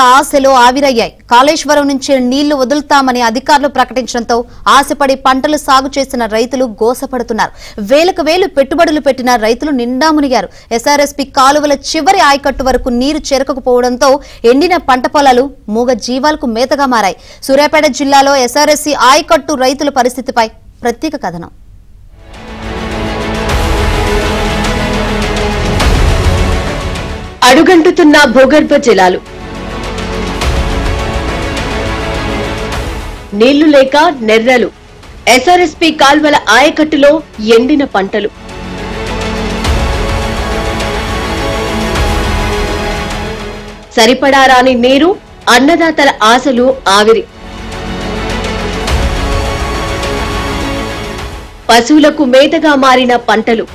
ఆశలు ఆవిరయ్యాయి. కాళేశ్వరం నుంచి నీళ్లు వదులుతామని అధికారులు ప్రకటించడంతో ఆశపడి పంటలు సాగు చేసిన రైతులు గోసపడుతున్నారు. వేలకు వేలు పెట్టుబడులు పెట్టిన రైతులు నిండా మునిగారు. ఎస్ఆర్ఎస్పీ కాలువల చివరి ఆయకట్టు వరకు నీరు చేరకపోవడంతో ఎండిన పంట పొలాలు మూగ జీవాలకు మేతగా మారాయి. సూర్యాపేట జిల్లాలో ఎస్ఆర్ఎస్సీ ఆయకట్టు రైతుల పరిస్థితిపై ప్రత్యేక కథనం. అడుగంటుతున్న భూగర్భ జలాలు, నీళ్లు లేక నెర్రలు, ఎస్ఆర్ఎస్పీ కాల్వల ఆయకట్టులో ఎండిన పంటలు. సరిపడా రాని నీరు, అన్నదాతల ఆశలు ఆవిరి. పశువులకు మేతగా మారిన పంటలు.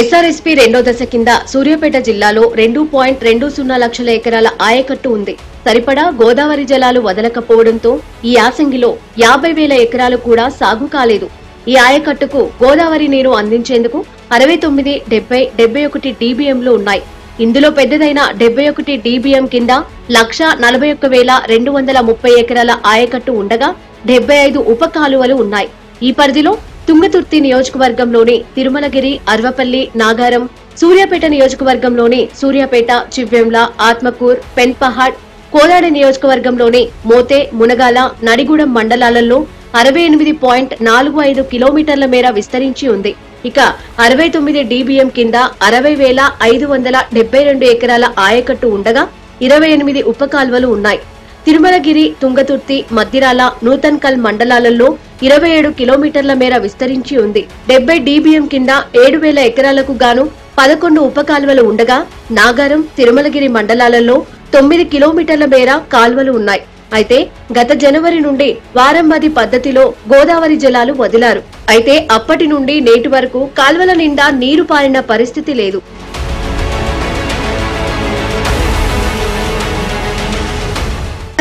ఎస్ఆర్ఎస్పీ రెండో దశ కింద సూర్యాపేట జిల్లాలో 2.20 లక్షల ఎకరాల ఆయకట్టు ఉంది. సరిపడా గోదావరి జలాలు వదలకపోవడంతో ఈ యాసంగిలో 50,000 ఎకరాలు కూడా సాగు కాలేదు. ఈ ఆయకట్టుకు గోదావరి నీరు అందించేందుకు 69, 70, 71 డీబీఎంలు ఉన్నాయి. ఇందులో పెద్దదైన 71 డీబీఎం కింద 141,230 ఎకరాల ఆయకట్టు ఉండగా 75 ఉప కాలువలు ఉన్నాయి. ఈ పరిధిలో తుంగతుర్తి నియోజకవర్గంలోని తిరుమలగిరి, అర్వపల్లి, నాగారం, సూర్యాపేట నియోజకవర్గంలోని సూర్యాపేట, చివ్వెంల, ఆత్మకూర్, పెన్పహాడ్, కోదాడ నియోజకవర్గంలోని మోతే, మునగాల, నడిగూడెం మండలాలలో 68.45 కిలోమీటర్ల మేర విస్తరించి ఉంది. ఇక 69 డీబీఎం కింద 60,572 ఎకరాల ఆయకట్టు ఉండగా 28 ఉప కాల్వలు ఉన్నాయి. తిరుమలగిరి, తుంగతుర్తి, మద్దిరాల, నూతన్కల్ మండలాలలో 27 కిలోమీటర్ల మేర విస్తరించి ఉంది. 70 డీబీఎం కింద 7,000 ఎకరాలకు గాను 11 ఉప కాల్వలు ఉండగా నాగారం, తిరుమలగిరి మండలాలలో 9 కిలోమీటర్ల మేర కాల్వలు ఉన్నాయి. అయితే గత జనవరి నుండి వారంబది పద్ధతిలో గోదావరి జలాలు వదిలారు. అయితే అప్పటి నుండి నేటి వరకు కాల్వల నిండా నీరు పారిన పరిస్థితి లేదు.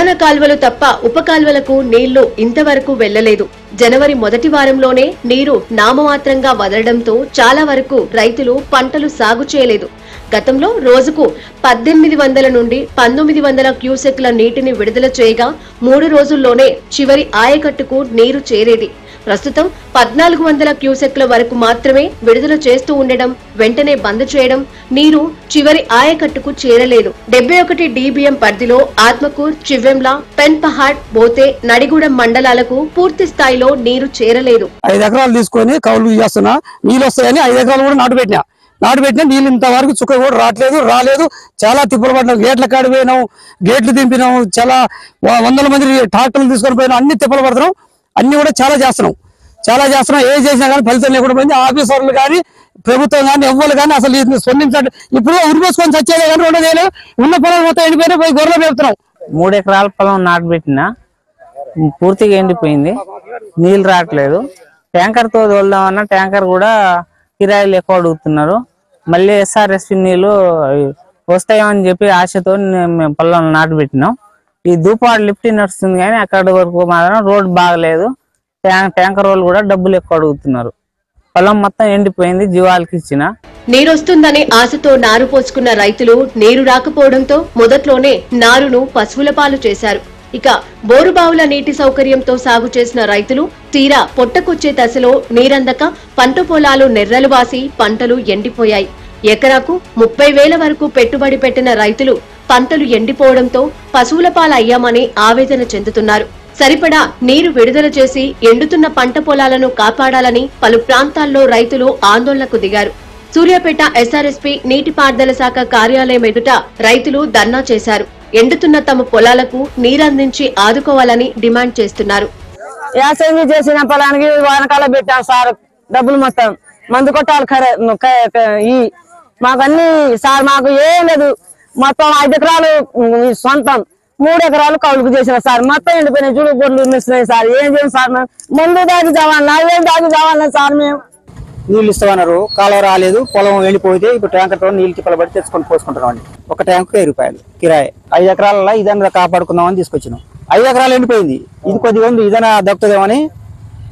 ప్రధాన కాల్వలు తప్ప ఉప కాల్వలకు నీళ్లు ఇంతవరకు వెళ్లలేదు. జనవరి మొదటి వారంలోనే నీరు నామమాత్రంగా వదలడంతో చాలా వరకు రైతులు పంటలు సాగు చేయలేదు. గతంలో రోజుకు 1800 నుండి 1900 క్యూసెక్ల నీటిని విడుదల చేయగా 3 రోజుల్లోనే చివరి ఆయకట్టుకు నీరు చేరేది. ప్రస్తుతం 1400 క్యూసెక్ల వరకు మాత్రమే విడుదల చేస్తూ ఉండడం, వెంటనే బంద్ చేయడం నీరు చివరి ఆయకట్టుకు చేరలేదు. 71 డీబీఎం పరిధిలో ఆత్మకూర్, చివ్వెంల, పెన్పహాడ్, బోతే, నడిగూడెం మండలాలకు పూర్తి స్థాయిలో నీరు చేరలేదు. 5 ఎకరాలు తీసుకొని కౌలు చేస్తున్నా, నీళ్ళు వస్తాయని 5 ఎకరాలు కూడా నాటుపెట్టినా నీళ్ళు ఇంతవరకు చుక్క కూడా రాలేదు. చాలా తిప్పలు పడ్డాం. గేట్ల కాడి పోయినాం, గేట్లు దింపినాం, చాలా 100 మంది ట్రాక్టర్లు తీసుకొని పోయినాం. అన్ని తిప్పలు పడుతున్నాం. అన్ని కూడా చాలా చేస్తున్నాం. ఏం చేసినా కానీ ఫలితం లేకుండా పోయింది. ఆఫీసర్లు కానీ, ప్రభుత్వం కానీ, ఎవ్వరు కానీ అసలు స్పందించండి. ఇప్పుడు ఉరిపోసుకొని చచ్చేదే కానీ ఉండదు. ఉన్న పొలం మొత్తం ఎండిపోయినా పోయి గొర్రెలు పెడుతున్నాం. 3 ఎకరాల పొలం నాటుపెట్టినా పూర్తిగా ఎండిపోయింది. నీళ్ళు రావట్లేదు. ట్యాంకర్ తో తోలుదామన్నా ట్యాంకర్ కూడా కిరాయిలు ఎక్కువ అడుగుతున్నారు. మళ్ళీ ఎస్ఆర్ఎస్పీ నీళ్లు వస్తాయని చెప్పి ఆశతో మేము పొలం నాటుపెట్టినాం. ఈ దూపాడు లిఫ్ట్ నడుస్తుంది కానీ అక్కడి వరకు మాత్రం రోడ్డు బాగలేదు. ట్యాంకర్ వాళ్ళు కూడా డబ్బులు ఎక్కువ అడుగుతున్నారు. పొలం మొత్తం ఎండిపోయింది. జీవాలకి ఇచ్చిన నీరొస్తుందని ఆశతో నారు పోసుకున్న రైతులు నీరు రాకపోవడంతో మొదట్లోనే నారును పశువుల పాలు చేశారు. ఇక బోరుబావుల నీటి సౌకర్యంతో సాగు చేసిన రైతులు తీరా పొట్టకొచ్చే దశలో నీరందక పంట పొలాలు నెర్రలు వాసి పంటలు ఎండిపోయాయి. ఎకరాకు 30,000 వరకు పెట్టుబడి పెట్టిన రైతులు పంటలు ఎండిపోవడంతో పశువుల పాలు అయ్యామని ఆవేదన చెందుతున్నారు. సరిపడా నీరు విడుదల చేసి ఎండుతున్న పంట పొలాలను కాపాడాలని పలు ప్రాంతాల్లో రైతులు ఆందోళనకు దిగారు. సూర్యాపేట ఎస్ఆర్ఎస్పీ నీటిపారుదల శాఖ కార్యాలయం ఎదుట రైతులు ధర్నా చేశారు. ఎండుతున్న తమ పొలాలకు నీరందించి ఆదుకోవాలని డిమాండ్ చేస్తున్నారు. యాసంగి చేసిన పొలానికి వానకాల పెట్టాం సార్. డబ్బులు మొత్తం మందు కొట్టాలి మాకన్నీ సార్. మాకు ఏం లేదు. మొత్తం 5 ఎకరాలు సొంతం, 3 ఎకరాలు కౌలుకు చేసిన సార్. మొత్తం ఎండిపోయినాయి. చూడు గొడ్లు మిస్తున్నాయి సార్. ఏం చేయం సార్? మందు దాగి చావాలి, 4,000 దాగి చావాలి సార్. మేము నీళ్ళు ఇస్తామన్నారు, కాలువ రాలేదు, పొలం ఎండిపోతే ఇప్పుడు ట్యాంకర్ తో నీళ్ళు తిప్పలు పడి తెచ్చుకొని పోసుకుంటున్నాం అండి. ఒక ట్యాంకు 10 రూపాయలు కిరాయి. 5 ఎకరాలలో ఇదన్నా కాపాడుకుందామని తీసుకొచ్చినాం. 5 ఎకరాలు ఎండిపోయింది. ఇది కొద్దిగా ఉంది, ఇదైనా దక్కుతుందేమని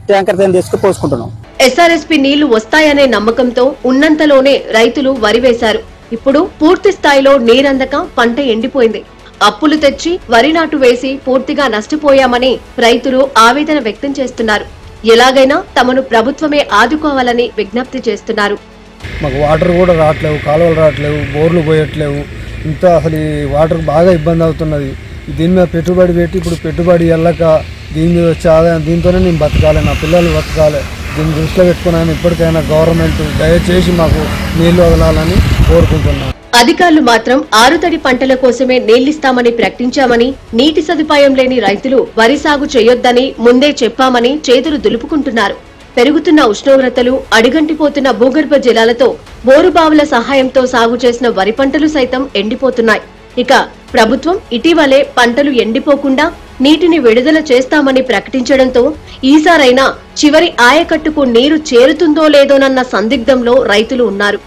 ట్యాంకర్ తో తీసుకు పోసుకుంటున్నాం. ఎస్ఆర్ఎస్పీ నీళ్లు వస్తాయనే నమ్మకంతో ఉన్నంతలోనే రైతులు వరి వేశారు. ఇప్పుడు పూర్తి స్థాయిలో నీరందక పంట ఎండిపోయింది. అప్పులు తెచ్చి వరి నాటు వేసి పూర్తిగా నష్టపోయామని రైతులు ఆవేదన వ్యక్తం చేస్తున్నారు. ఎలాగైనా తమను ప్రభుత్వమే ఆదుకోవాలని విజ్ఞప్తి చేస్తున్నారు. మాకు వాటర్ కూడా రావట్లేవు, కాలువలు రావట్లేవు, బోర్లు పోయట్లేవు. ఇంత అసలు ఈ వాటర్ బాగా ఇబ్బంది అవుతున్నది. దీని మీద పెట్టుబడి పెట్టి ఇప్పుడు పెట్టుబడి వెళ్ళక దీని మీద వచ్చే ఆదాయం దీంతోనే నేను బతకాలి, నా పిల్లలు బతకాలి. దీన్ని దృష్టిలో పెట్టుకున్నాను. ఇప్పటికైనా గవర్నమెంట్ దయచేసి మాకు నీళ్లు వదలాలని కోరుకుంటున్నాను. అధికారులు మాత్రం ఆరుతడి పంటల కోసమే నీళ్లిస్తామని ప్రకటించామని, నీటి సదుపాయం లేని రైతులు వరి సాగు చేయొద్దని ముందే చెప్పామని చేతులు దులుపుకుంటున్నారు. పెరుగుతున్న ఉష్ణోగ్రతలు, అడుగంటిపోతున్న భూగర్భ జలాలతో బోరుబావుల సహాయంతో సాగు చేసిన వరి పంటలు సైతం ఎండిపోతున్నాయి. ఇక ప్రభుత్వం ఇటీవలే పంటలు ఎండిపోకుండా నీటిని విడుదల చేస్తామని ప్రకటించడంతో ఈసారైనా చివరి ఆయకట్టుకు నీరు చేరుతుందో లేదోనన్న సందిగ్ధంలో రైతులు ఉన్నారు.